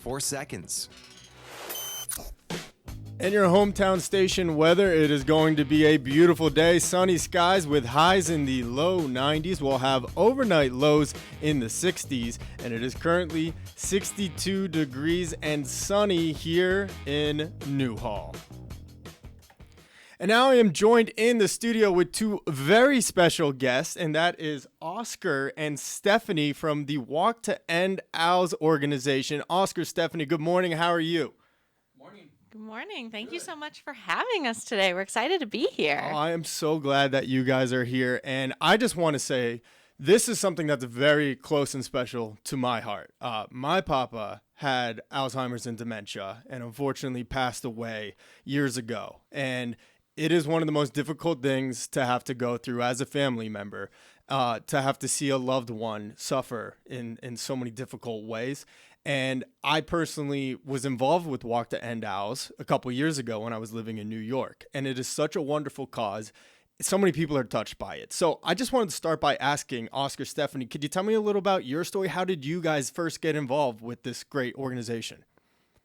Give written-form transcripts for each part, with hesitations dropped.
4 seconds. In your hometown station weather, it is going to be a beautiful day. Sunny skies with highs in the low 90s. We'll have overnight lows in the 60s, and it is currently 62 degrees and sunny here in Newhall. And now I am joined in the studio with two very special guests, and that is Oscar and Stephanie from the Walk to End Owls organization. Oscar, Stephanie, good morning. How are you? Good morning. Thank you so much for having us today. We're excited to be here. Oh, I am so glad that you guys are here. And I just want to say this is something that's very close and special to my heart. My papa had Alzheimer's and dementia and unfortunately passed away years ago. And it is one of the most difficult things to have to go through as a family member, to have to see a loved one suffer in so many difficult ways. And I personally was involved with Walk to End Owls a couple years ago when I was living in New York. And it is such a wonderful cause. So many people are touched by it. So I just wanted to start by asking Oscar, Stephanie, could you tell me a little about your story? How did you guys first get involved with this great organization?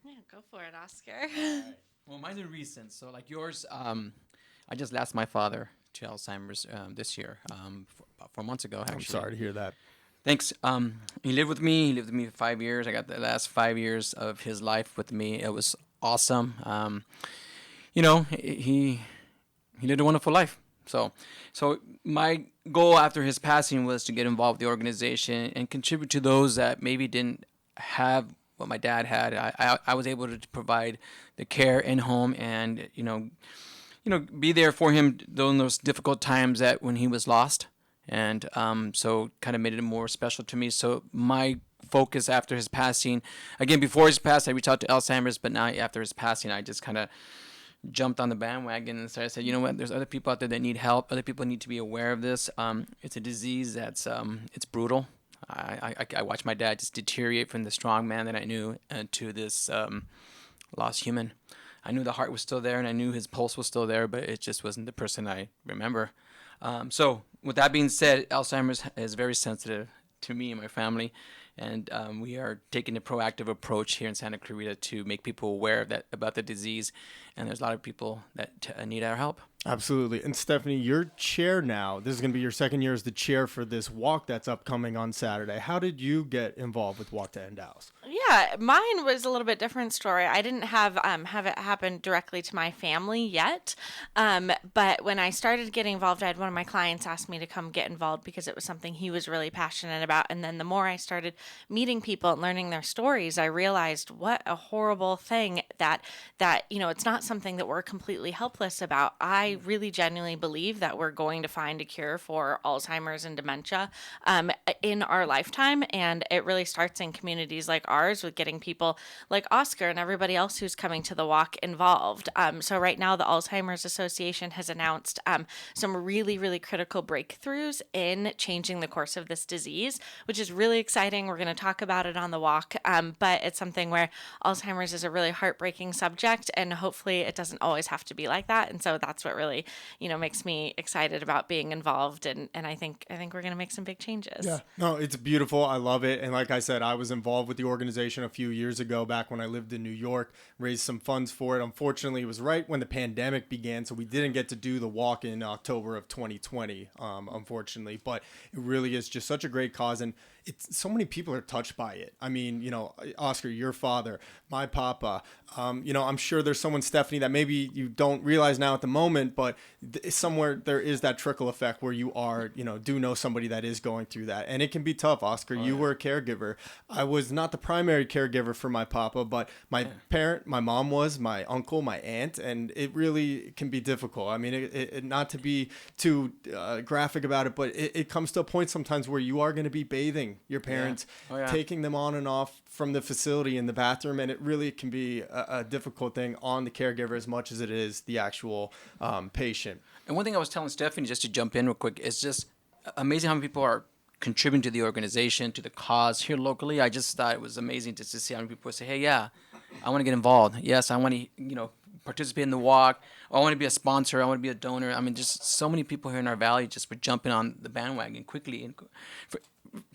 Yeah, go for it, Oscar. Well, mine's are recent. So like yours, I just lost my father to Alzheimer's this year, about 4 months ago, actually. I'm sorry to hear that. Thanks. He lived with me. He lived with me for 5 years. I got the last 5 years of his life with me. It was awesome. He lived a wonderful life. So my goal after his passing was to get involved with the organization and contribute to those that maybe didn't have what my dad had. I was able to provide the care in home and be there for him during those difficult times that when he was lost. And so kind of made it more special to me. So my focus after his passing, again, before his passing, I reached out to Alzheimer's, but now after his passing, I just kind of jumped on the bandwagon and started saying, you know what, there's other people out there that need help. Other people need to be aware of this. It's a disease that's, it's brutal. I watched my dad just deteriorate from the strong man that I knew to this lost human. I knew the heart was still there and I knew his pulse was still there, but it just wasn't the person I remember. So with that being said, Alzheimer's is very sensitive to me and my family, and we are taking a proactive approach here in Santa Clarita to make people aware of that about the disease, and there's a lot of people that need our help. Absolutely. And Stephanie, your chair now, this is going to be your second year as the chair for this walk that's upcoming on Saturday. How did you get involved with Walk to End Owls? Yeah, mine was a little bit different story. I didn't have it happen directly to my family yet, but when I started getting involved, I had one of my clients ask me to come get involved because it was something he was really passionate about. And then the more I started meeting people and learning their stories, I realized what a horrible thing that it's not something that we're completely helpless about. I really genuinely believe that we're going to find a cure for Alzheimer's and dementia in our lifetime, and it really starts in communities like ours with getting people like Oscar and everybody else who's coming to the walk involved. So right now the Alzheimer's Association has announced some really, really critical breakthroughs in changing the course of this disease, which is really exciting. We're going to talk about it on the walk, but it's something where Alzheimer's is a really heartbreaking subject, and hopefully it doesn't always have to be like that. And so that's what really, makes me excited about being involved. And I think we're going to make some big changes. Yeah, no, it's beautiful. I love it. And like I said, I was involved with the organization a few years ago back when I lived in New York, raised some funds for it. Unfortunately, it was right when the pandemic began, so we didn't get to do the walk in October of 2020, unfortunately. But it really is just such a great cause. And it's so many people are touched by it. I mean, Oscar, your father, my papa, I'm sure there's someone, Stephanie, that maybe you don't realize now at the moment, but somewhere there is that trickle effect where you are, do know somebody that is going through that. And it can be tough, Oscar. You were a caregiver. I was not the primary caregiver for my papa, but my parent, my mom was, my uncle, my aunt, and it really can be difficult. I mean, it not to be too graphic about it, but it comes to a point sometimes where you are going to be bathing your parents, taking them on and off from the facility in the bathroom, and it really can be a difficult thing on the caregiver as much as it is the actual patient. And one thing I was telling Stephanie, just to jump in real quick, is just amazing how many people are contributing to the organization, to the cause here locally. I just thought it was amazing just to see how many people say, hey, yeah, I want to get involved. Yes, I want to, participate in the walk. Or I want to be a sponsor. I want to be a donor. I mean, just so many people here in our valley just were jumping on the bandwagon quickly. And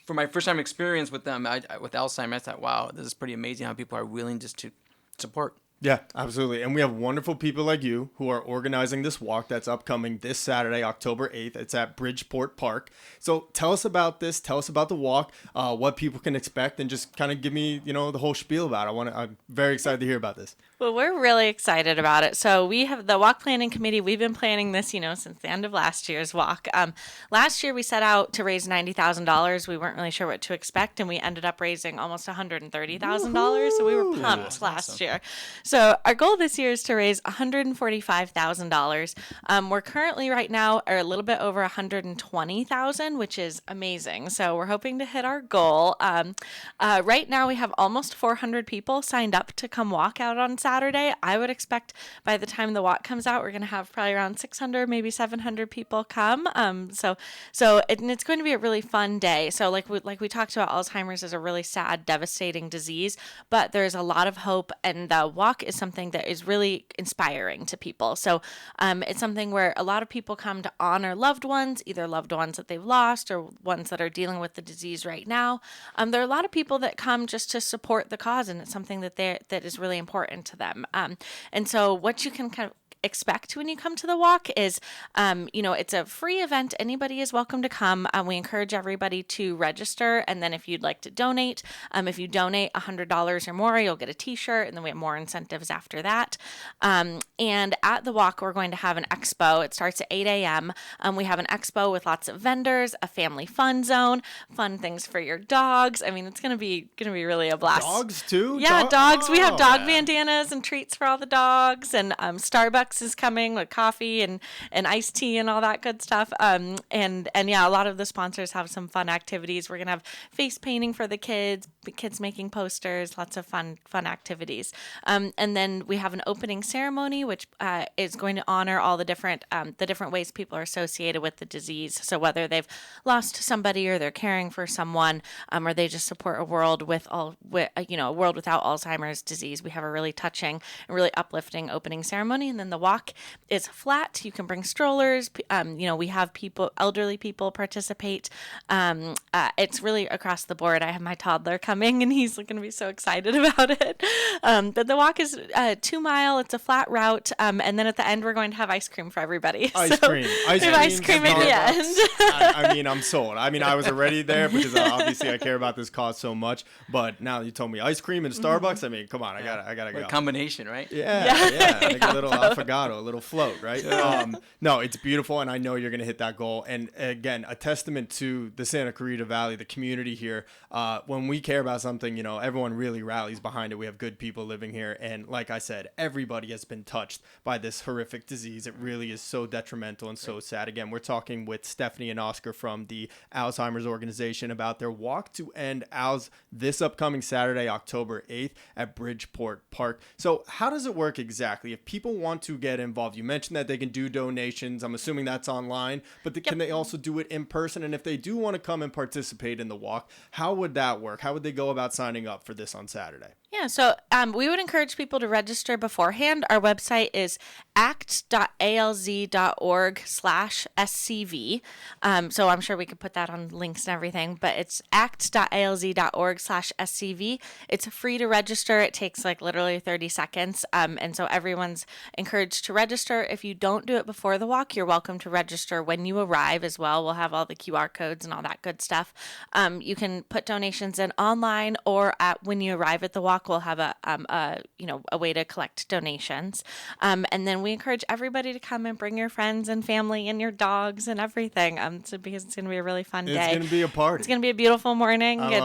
for my first time experience with them, with Alzheimer's, I thought, wow, this is pretty amazing how people are willing just to support. Yeah, absolutely. And we have wonderful people like you who are organizing this walk that's upcoming this Saturday, October 8th. It's at Bridgeport Park. So tell us about this. Tell us about the walk, what people can expect, and just kind of give me, the whole spiel about it. I'm very excited to hear about this. Well, we're really excited about it. So we have the walk planning committee. We've been planning this, since the end of last year's walk. Last year we set out to raise $90,000. We weren't really sure what to expect, and we ended up raising almost $130,000. So we were pumped last year. So our goal this year is to raise $145,000. We're currently right now are a little bit over $120,000, which is amazing. So we're hoping to hit our goal. Right now we have almost 400 people signed up to come walk out on Saturday. I would expect by the time the walk comes out, we're going to have probably around 600, maybe 700 people come. So it's going to be a really fun day. So like we talked about, Alzheimer's is a really sad, devastating disease, but there's a lot of hope, and the walk is something that is really inspiring to people. So it's something where a lot of people come to honor loved ones, either loved ones that they've lost or ones that are dealing with the disease right now. There are a lot of people that come just to support the cause, and it's something that is really important to them. And so what you can kind of expect when you come to the walk is, it's a free event. Anybody is welcome to come. We encourage everybody to register. And then if you'd like to donate, if you donate $100 or more, you'll get a t-shirt, and then we have more incentives after that. And at the walk, we're going to have an expo. It starts at 8 a.m. We have an expo with lots of vendors, a family fun zone, fun things for your dogs. I mean, it's going to be really a blast. Dogs too? Yeah, dogs. We have dog bandanas and treats for all the dogs, and Starbucks is coming with coffee and iced tea and all that good stuff. And yeah, a lot of the sponsors have some fun activities. We're gonna have face painting for the kids making posters, lots of fun activities. And then we have an opening ceremony, which is going to honor all the different ways people are associated with the disease. So whether they've lost somebody, or they're caring for someone, or they just support a world a world without Alzheimer's disease, we have a really touching and really uplifting opening ceremony. And then the walk is flat. You can bring strollers. We have elderly people participate. It's really across the board. I have my toddler coming, and he's going to be so excited about it. But the walk is 2 mile. It's a flat route. And then at the end, we're going to have ice cream for everybody. Ice cream at the end. I mean, I'm sold. I mean, I was already there because obviously I care about this cause so much. But now you told me ice cream and Starbucks. I mean, come on, I gotta go. A combination, right? Yeah. Like a little affogato, a little float, right? No, it's beautiful, and I know you're gonna hit that goal. And again, a testament to the Santa Clarita Valley, the community here. When we care about something, everyone really rallies behind it. We have good people living here, and like I said, everybody has been touched by this horrific disease. It really is so detrimental and so sad. Again, we're talking with Stephanie and Oscar from the Alzheimer's organization about their walk to end Alz this upcoming Saturday, October 8th at Bridgeport Park. So how does it work exactly? If people want to get involved, you mentioned that they can do donations. I'm assuming that's online, but can they also do it in person? And if they do want to come and participate in the walk, how would that work? How would they go about signing up for this on Saturday? Yeah, so we would encourage people to register beforehand. Our website is act.alz.org/SCV. So I'm sure we could put that on links and everything, but it's act.alz.org/SCV. It's free to register. It takes like literally 30 seconds. And so everyone's encouraged to register. If you don't do it before the walk, you're welcome to register when you arrive as well. We'll have all the QR codes and all that good stuff. You can put donations in online, or when you arrive at the walk, we'll have a way to collect donations. And then we encourage everybody to come and bring your friends and family and your dogs and everything. Because it's going to be a really fun day. It's going to be a party. It's going to be a beautiful morning. I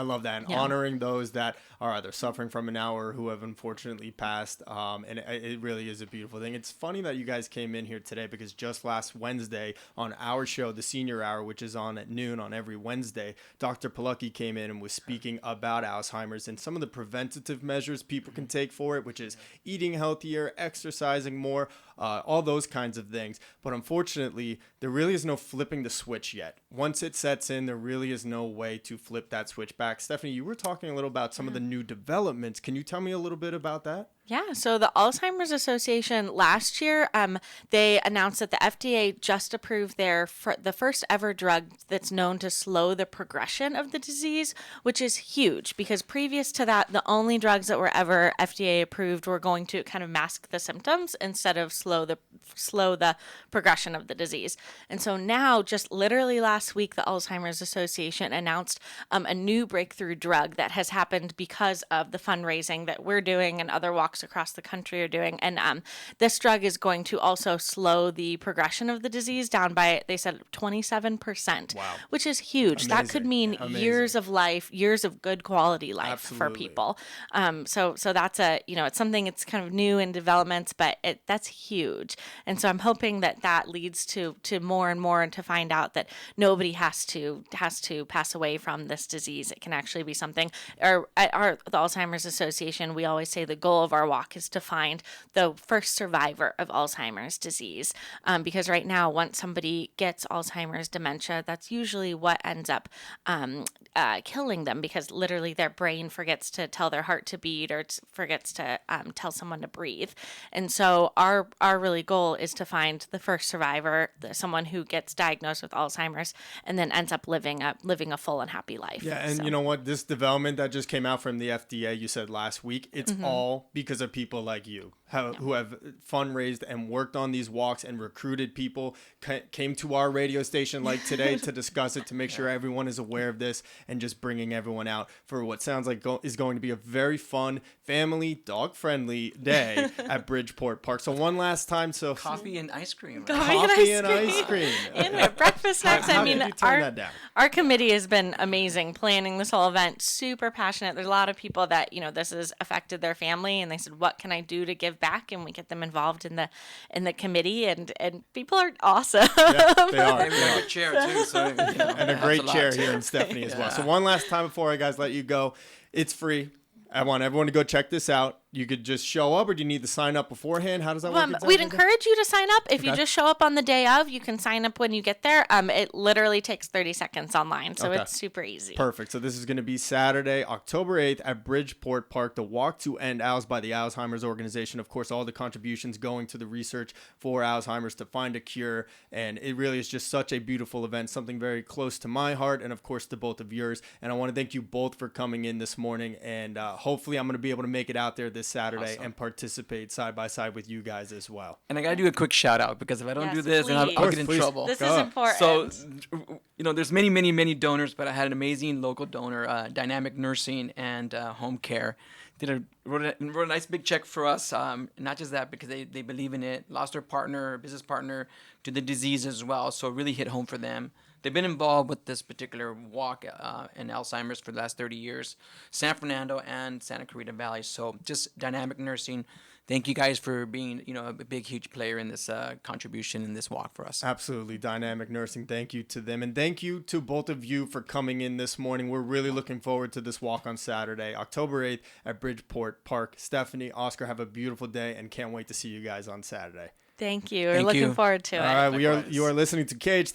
love that. And honoring those that are either suffering from it now or who have unfortunately passed. And it really is a beautiful thing. It's funny that you guys came in here today, because just last Wednesday on our show, the Senior Hour, which is on at noon on every Wednesday, Dr. Palucki came in and was speaking about Alzheimer's and some of the preventative measures people can take for it, which is eating healthier, exercising more, all those kinds of things. But unfortunately, there really is no flipping the switch yet. Once it sets in, there really is no way to flip that switch back. Stephanie, you were talking a little about some of the new developments. Can you tell me a little bit about that? Yeah, so the Alzheimer's Association last year, they announced that the FDA just approved the first ever drug that's known to slow the progression of the disease, which is huge because previous to that, the only drugs that were ever FDA approved were going to kind of mask the symptoms instead of slow the progression of the disease. And so now, just literally last week, the Alzheimer's Association announced a new breakthrough drug that has happened because of the fundraising that we're doing and other walks across the country are doing. And this drug is going to also slow the progression of the disease down by, they said, 27%, Wow. which is huge. That could mean years of life, years of good quality life for people. So that's it's something, it's kind of new in developments, but that's huge. And so I'm hoping that leads to more and more, and to find out that nobody has to pass away from this disease. It can actually be something, or at the Alzheimer's Association, we always say the goal of our walk is to find the first survivor of Alzheimer's disease. Because right now, once somebody gets Alzheimer's dementia, that's usually what ends up killing them, because literally their brain forgets to tell their heart to beat, or forgets to tell someone to breathe. And so our really goal is to find the first survivor, someone who gets diagnosed with Alzheimer's and then ends up living a full and happy life. Yeah, and you know what? This development that just came out from the FDA, you said last week, it's all because of people like you who have fundraised and worked on these walks and recruited people, came to our radio station like today to discuss it, to make sure everyone is aware of this, and just bringing everyone out for what sounds like is going to be a very fun, family, dog-friendly day at Bridgeport Park. So one last time. So coffee and ice cream. Coffee and ice cream. And breakfast snacks. How did you turn that down? Our committee has been amazing planning this whole event, super passionate. There's a lot of people that, this has affected their family, and they said, what can I do to give back? And we get them involved in the committee, and people are awesome. Yeah, they are. We got a good chair too, so and a great chair here in Stephanie as well. So one last time before I guys let you go, it's free. I want everyone to go check this out. You could just show up, or do you need to sign up beforehand? How does that work exactly? We'd encourage you to sign up. If you just show up on the day of, you can sign up when you get there. It literally takes 30 seconds online, so it's super easy. Perfect. So this is going to be Saturday, October 8th at Bridgeport Park, the Walk to End Alz by the Alzheimer's organization. Of course, all the contributions going to the research for Alzheimer's to find a cure, and it really is just such a beautiful event, something very close to my heart, and of course to both of yours. And I want to thank you both for coming in this morning, and hopefully I'm going to be able to make it out there this Saturday and participate side by side with you guys as well. And I got to do a quick shout out, because if I don't do this, then I'll get in trouble. This is important. So, there's many donors, but I had an amazing local donor, Dynamic Nursing and Home Care. Wrote a nice big check for us. Not just that, because they believe in it. Lost their business partner to the disease as well. So it really hit home for them. They've been involved with this particular walk in Alzheimer's for the last 30 years, San Fernando and Santa Clarita Valley. So just Dynamic Nursing, thank you guys for being, a big, huge player in this contribution in this walk for us. Absolutely. Dynamic Nursing, thank you to them. And thank you to both of you for coming in this morning. We're really looking forward to this walk on Saturday, October 8th at Bridgeport Park. Stephanie, Oscar, have a beautiful day, and can't wait to see you guys on Saturday. Thank you. We're looking forward to it. All right, you are listening to KHTS.